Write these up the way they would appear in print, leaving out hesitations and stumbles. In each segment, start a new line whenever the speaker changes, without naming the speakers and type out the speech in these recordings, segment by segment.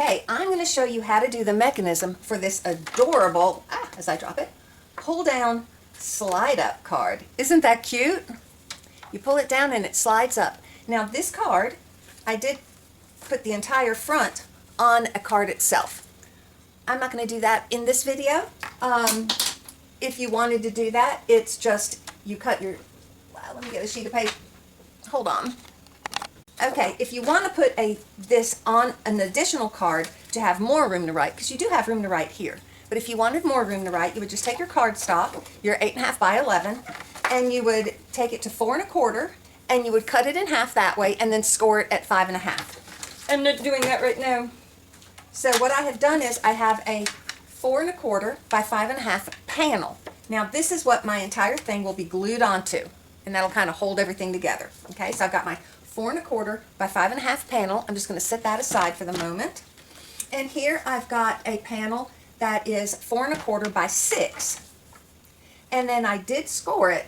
Okay, I'm going to show you how to do the mechanism for this adorable, as I drop it, pull down, slide up card. Isn't that cute? You pull it down and it slides up. Now this card, I did put the entire front on a card itself. I'm not going to do that in this video. If you wanted to do that, it's just you cut your, let me get a sheet of paper. Hold on. Okay, if you want to put this on an additional card to have more room to write, because you do have room to write here, but if you wanted more room to write, you would just take your cardstock, your 8.5 by 11, and you would take it to 4 1/4, and you would cut it in half that way, and then score it at 5 1/2. I'm not doing that right now. So what I have done is I have a 4 1/4 by 5 1/2 panel. Now this is what my entire thing will be glued onto, and that'll kind of hold everything together. Okay, so I've got my 4 1/4 by 5 1/2 panel. I'm just going to set that aside for the moment. And here I've got a panel that is 4 1/4 by 6. And then I did score it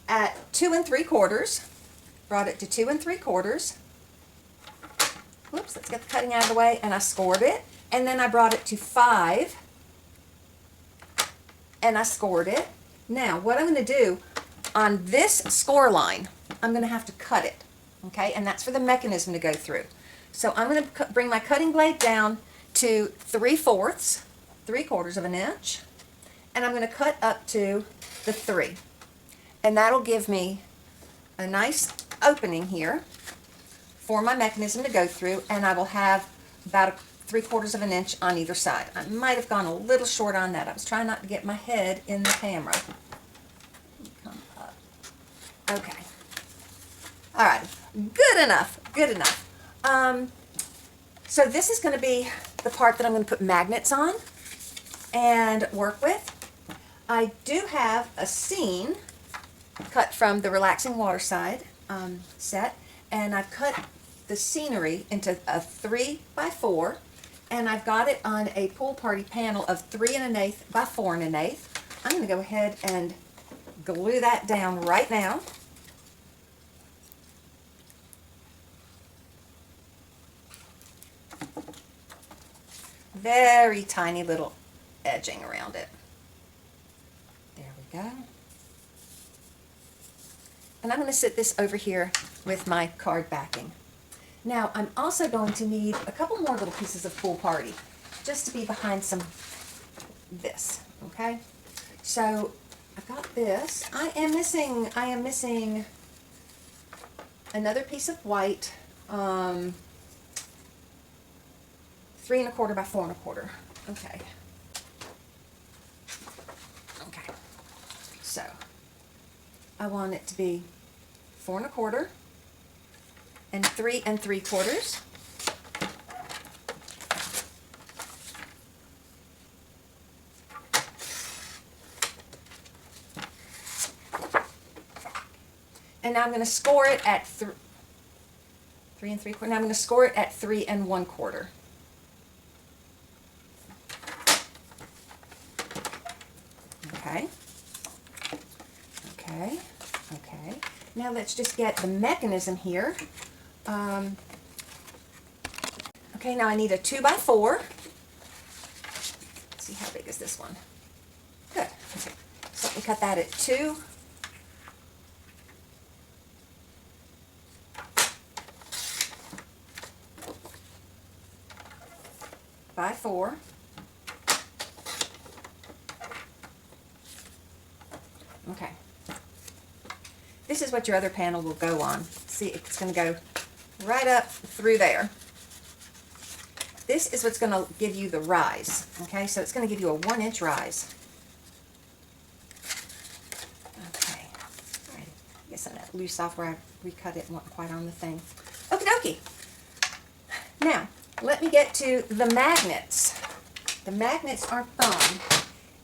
at 2 3/4. Brought it to 2 3/4. Whoops, let's get the cutting out of the way. And I scored it. And then I brought it to 5. And I scored it. Now, what I'm going to do on this score line, I'm going to have to cut it. Okay, and that's for the mechanism to go through. So I'm going to bring my cutting blade down to 3/4, 3/4 of an inch, and I'm going to cut up to the 3. And that'll give me a nice opening here for my mechanism to go through, and I will have about 3/4 of an inch on either side. I might have gone a little short on that. I was trying not to get my head in the camera. Come up. Okay. All right. Good enough, good enough. So this is going to be the part that I'm going to put magnets on and work with. I do have a scene cut from the Relaxing Waterside set, and I've cut the scenery into a 3 by 4, and I've got it on a pool party panel of 3 1/8 by 4 1/8. I'm going to go ahead and glue that down right now. Very tiny little edging around it. There we go. And I'm going to sit this over here with my card backing. Now I'm also going to need a couple more little pieces of pool party just to be behind this. Okay, so I've got this. I am missing another piece of white. 3 1/4 by 4 1/4. Okay. Okay. So I want it to be 4 1/4 and 3 3/4. And now I'm going to score it at 3 3/4. Now I'm going to score it at 3 1/4. Okay. Okay. Okay. Now let's just get the mechanism here. Okay, now I need a 2 by 4. Let's see, how big is this one? Good. Okay. So let me cut that at 2. By 4. Okay. This is what your other panel will go on. See, it's going to go right up through there. This is what's going to give you the rise. Okay, so it's going to give you a 1 inch rise. Okay. All right. I guess I'm going to loose off where I recut it and wasn't quite on the thing. Okie dokie. Now, let me get to the magnets. The magnets are fun.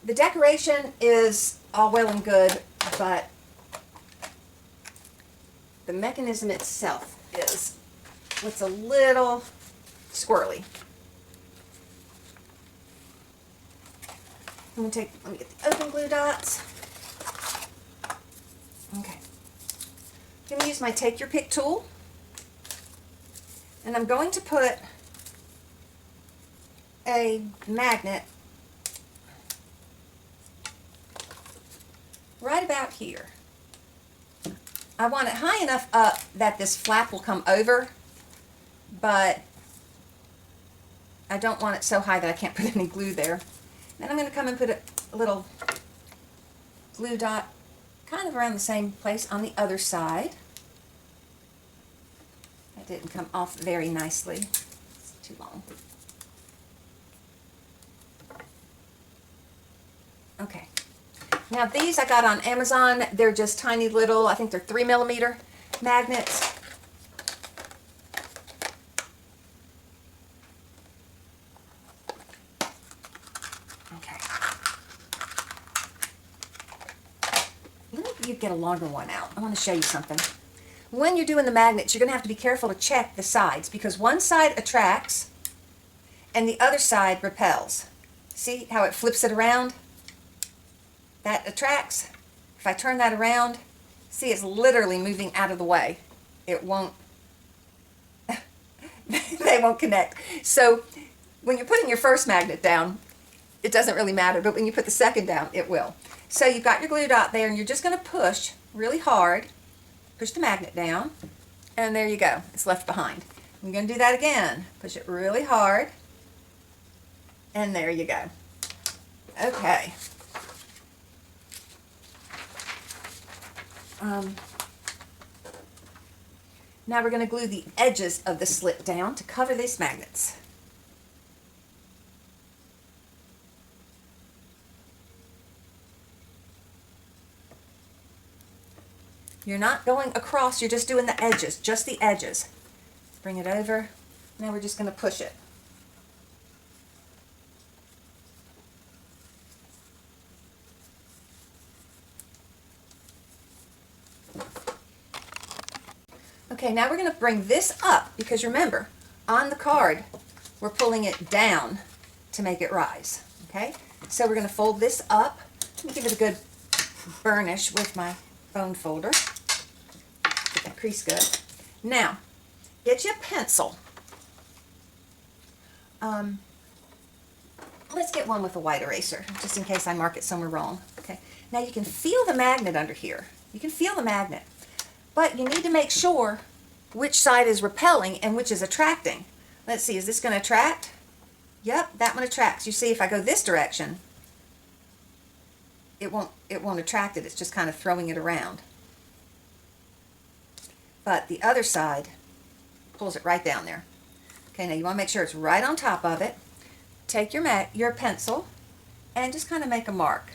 The decoration is all well and good, but the mechanism itself is what's a little squirrely. Let me get the open glue dots. Okay. I'm going to use my Take Your Pick tool, and I'm going to put a magnet right about here. I want it high enough up that this flap will come over, but I don't want it so high that I can't put any glue there. Then I'm going to come and put a little glue dot kind of around the same place on the other side. That didn't come off very nicely. It's too long. Okay. Now these I got on Amazon. They're just tiny little, I think they're 3mm magnets. Okay. Let me get a longer one out. I want to show you something. When you're doing the magnets, you're going to have to be careful to check the sides because one side attracts and the other side repels. See how it flips it around? That attracts. If I turn that around, see, it's literally moving out of the way. It won't, they won't connect. So when you're putting your first magnet down, it doesn't really matter, but when you put the second down, it will. So you've got your glue dot there, and you're just going to push really hard, push the magnet down, and there you go. It's left behind. I'm going to do that again. Push it really hard, and there you go. Okay. Now we're going to glue the edges of the slit down to cover these magnets. You're not going across, you're just doing the edges, just the edges. Bring it over. Now we're just going to push it. Okay, now we're going to bring this up because remember, on the card, we're pulling it down to make it rise. Okay, so we're going to fold this up. Let me give it a good burnish with my bone folder. Get that crease good. Now, get you a pencil. Let's get one with a white eraser, just in case I mark it somewhere wrong. Okay, now you can feel the magnet under here. You can feel the magnet. But you need to make sure which side is repelling and which is attracting. Let's see, is this going to attract? Yep, that one attracts. You see, if I go this direction, it won't attract it. It's just kind of throwing it around. But the other side pulls it right down there. Okay, now you want to make sure it's right on top of it. Take your pencil and just kind of make a mark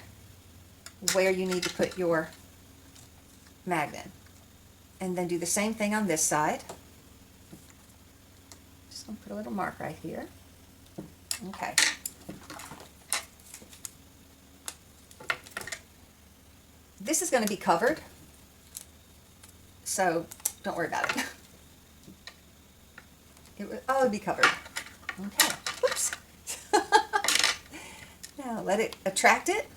where you need to put your magnet. And then do the same thing on this side. Just going to put a little mark right here. Okay. This is going to be covered, so don't worry about it. It'll be covered. Okay. Whoops. Now let it attract it.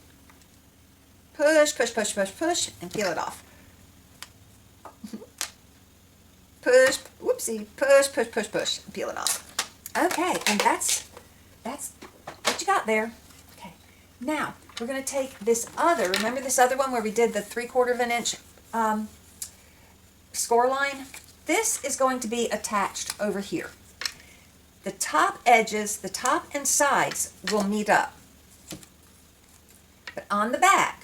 Push, push, push, push, push, and peel it off. Push, whoopsie, push, push, push, push, and peel it off. Okay, and that's what you got there. Okay, now we're going to take this other, remember this other one where we did the 3/4 of an inch score line? This is going to be attached over here. The top edges, the top and sides will meet up. But on the back,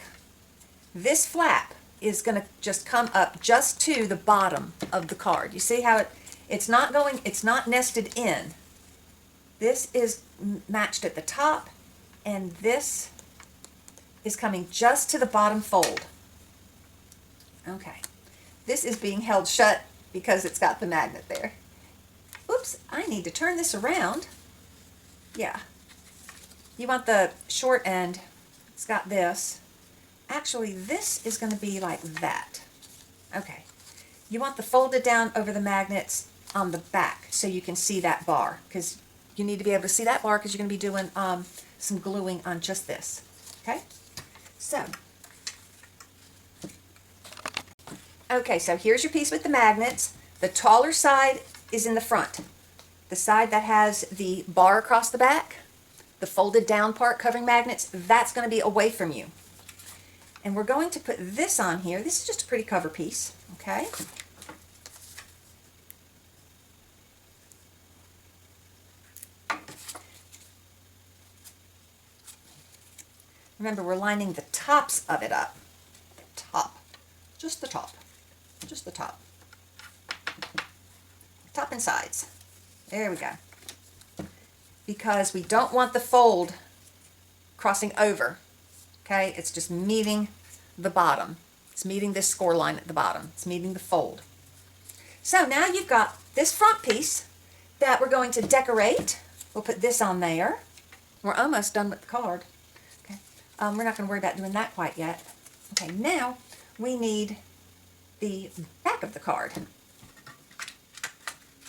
this flap is going to just come up just to the bottom of the card. You see how it's not nested in. This is matched at the top, and this is coming just to the bottom fold. Okay. This is being held shut because it's got the magnet there. Oops, I need to turn this around. Yeah. You want the short end. It's got this. Actually, this is going to be like that. Okay. You want the folded down over the magnets on the back so you can see that bar, because you need to be able to see that bar because you're going to be doing some gluing on just this. Okay? So, okay, so here's your piece with the magnets. The taller side is in the front. The side that has the bar across the back, the folded down part covering magnets, that's going to be away from you. And we're going to put this on here. This is just a pretty cover piece, okay? Remember, we're lining the tops of it up. Top. Just the top. Just the top. Top and sides. There we go. Because we don't want the fold crossing over. Okay? It's just meeting the bottom. It's meeting this score line at the bottom. It's meeting the fold. So now you've got this front piece that we're going to decorate. We'll put this on there. We're almost done with the card. We're not going to worry about doing that quite yet. Okay, now we need the back of the card.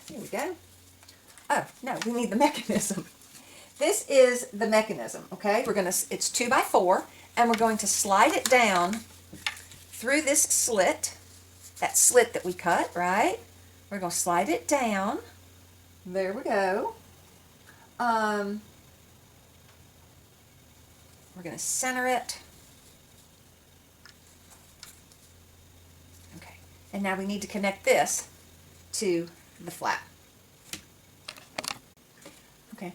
Here we go. Oh, no, we need the mechanism. This is the mechanism, okay? It's 2x4, and we're going to slide it down through this slit, that slit that we cut, right? We're going to slide it down. There we go. We're going to center it. Okay, and now we need to connect this to the flap. Okay,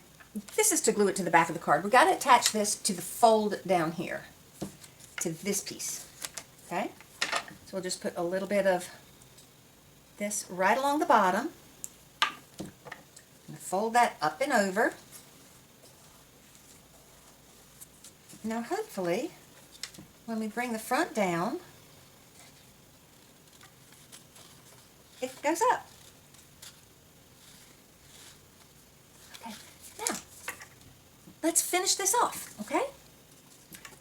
this is to glue it to the back of the card. We've got to attach this to the fold down here, to this piece. Okay, so we'll just put a little bit of this right along the bottom. And fold that up and over. Now hopefully, when we bring the front down, it goes up. Okay, now, let's finish this off, okay?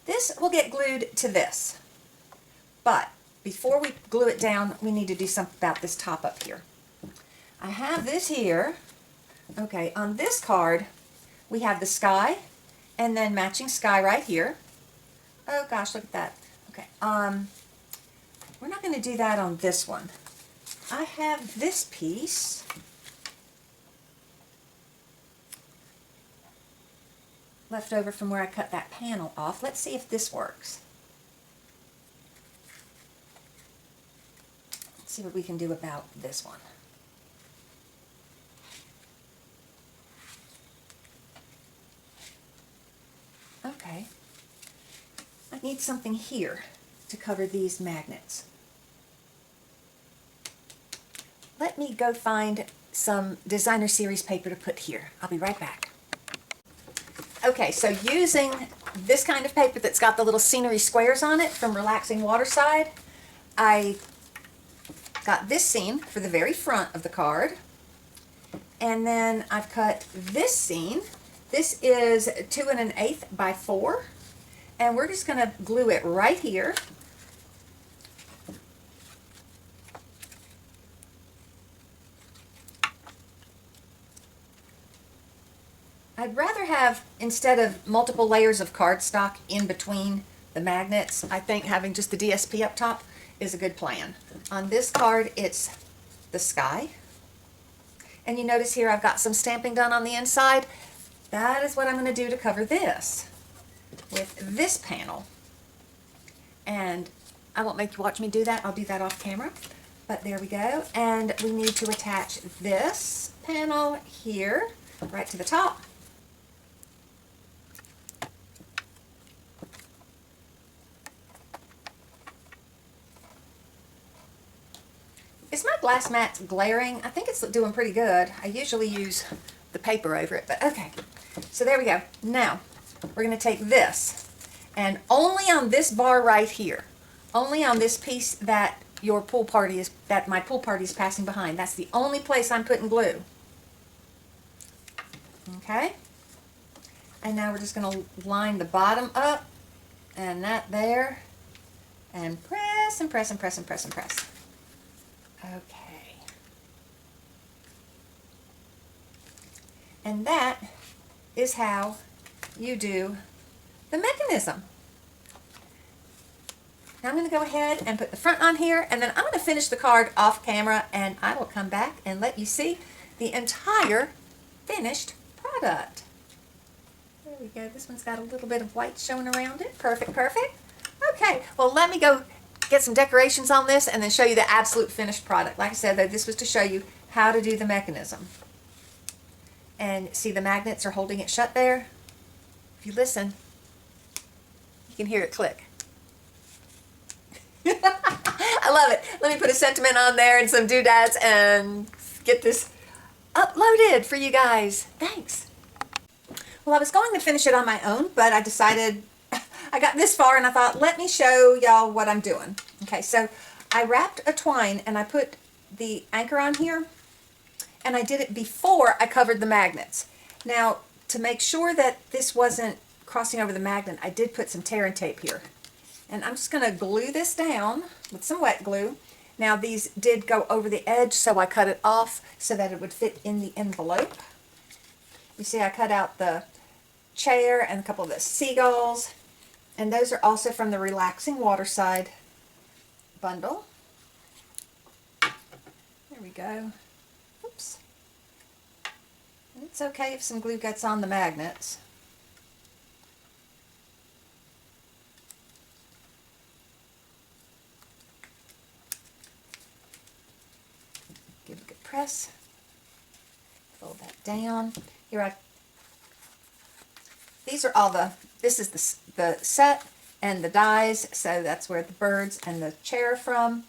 This will get glued to this, but before we glue it down, we need to do something about this top up here. I have this here. Okay, on this card, we have the sky, and then matching sky right here. Oh gosh, look at that. Okay, we're not going to do that on this one. I have this piece. Left over from where I cut that panel off. Let's see if this works. Let's see what we can do about this one. Okay, I need something here to cover these magnets. Let me go find some designer series paper to put here. I'll be right back. Okay, so using this kind of paper that's got the little scenery squares on it from Relaxing Waterside, I got this scene for the very front of the card, and then I've cut this scene. This is 2 1/8 by 4, and we're just going to glue it right here. I'd rather have, instead of multiple layers of cardstock in between the magnets, I think having just the DSP up top is a good plan. On this card, it's the sky. And you notice here I've got some stamping done on the inside. That is what I'm going to do to cover this with this panel. And I won't make you watch me do that. I'll do that off camera. But there we go. And we need to attach this panel here right to the top. Is my glass mat glaring? I think it's doing pretty good. I usually use the paper over it, but okay. So there we go. Now, we're going to take this, and only on this bar right here, only on this piece that your pool party is, that my pool party is passing behind, that's the only place I'm putting glue. Okay? And now we're just going to line the bottom up, and that there, and press, and press, and press, and press, and press. Okay. And that is how you do the mechanism. Now I'm going to go ahead and put the front on here, and then I'm going to finish the card off camera, and I will come back and let you see the entire finished product. There we go. This one's got a little bit of white showing around it. Perfect, perfect. Okay, well, let me go get some decorations on this and then show you the absolute finished product. Like I said, though, this was to show you how to do the mechanism. And see, the magnets are holding it shut there. If you listen, you can hear it click. I love it. Let me put a sentiment on there and some doodads and get this uploaded for you guys. Thanks. Well, I was going to finish it on my own, but I decided I got this far and I thought, let me show y'all what I'm doing. Okay, so I wrapped a twine and I put the anchor on here, and I did it before I covered the magnets. Now, to make sure that this wasn't crossing over the magnet, I did put some tear and tape here. And I'm just going to glue this down with some wet glue. Now, these did go over the edge, so I cut it off so that it would fit in the envelope. You see, I cut out the chair and a couple of the seagulls, and those are also from the Relaxing Waterside bundle. There we go. Oops. And it's okay if some glue gets on the magnets. Give it a good press. Fold that down. Here these are all this is the set and the dies, so that's where the birds and the chair are from.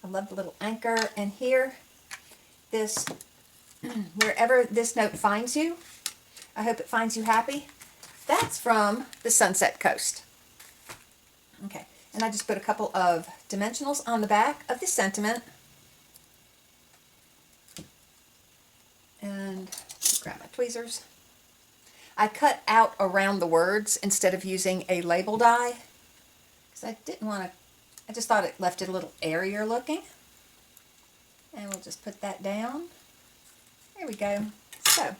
I love the little anchor, and here, this, wherever this note finds you, I hope it finds you happy. That's from the Sunset Coast. Okay, and I just put a couple of dimensionals on the back of the sentiment. And grab my tweezers. I cut out around the words instead of using a label die, because I didn't want to, I just thought it left it a little airier looking. And we'll just put that down. There we go. So,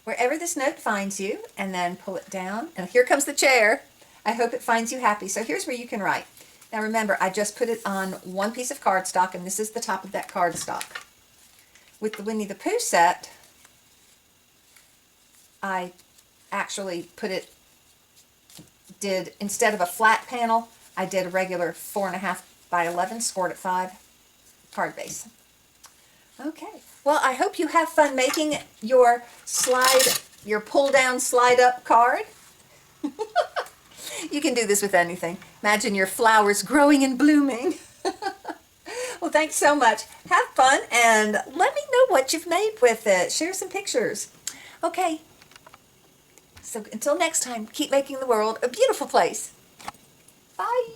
wherever this note finds you, and then pull it down. And here comes the chair. I hope it finds you happy. So here's where you can write. Now remember, I just put it on one piece of cardstock, and this is the top of that cardstock. With the Winnie the Pooh set, I actually instead of a flat panel, I did a regular 4.5 by 11, scored at 5 card base. Okay, well, I hope you have fun making your pull down slide up card. You can do this with anything. Imagine your flowers growing and blooming. Well, thanks so much. Have fun and let me know what you've made with it. Share some pictures. Okay. So until next time, keep making the world a beautiful place. Bye.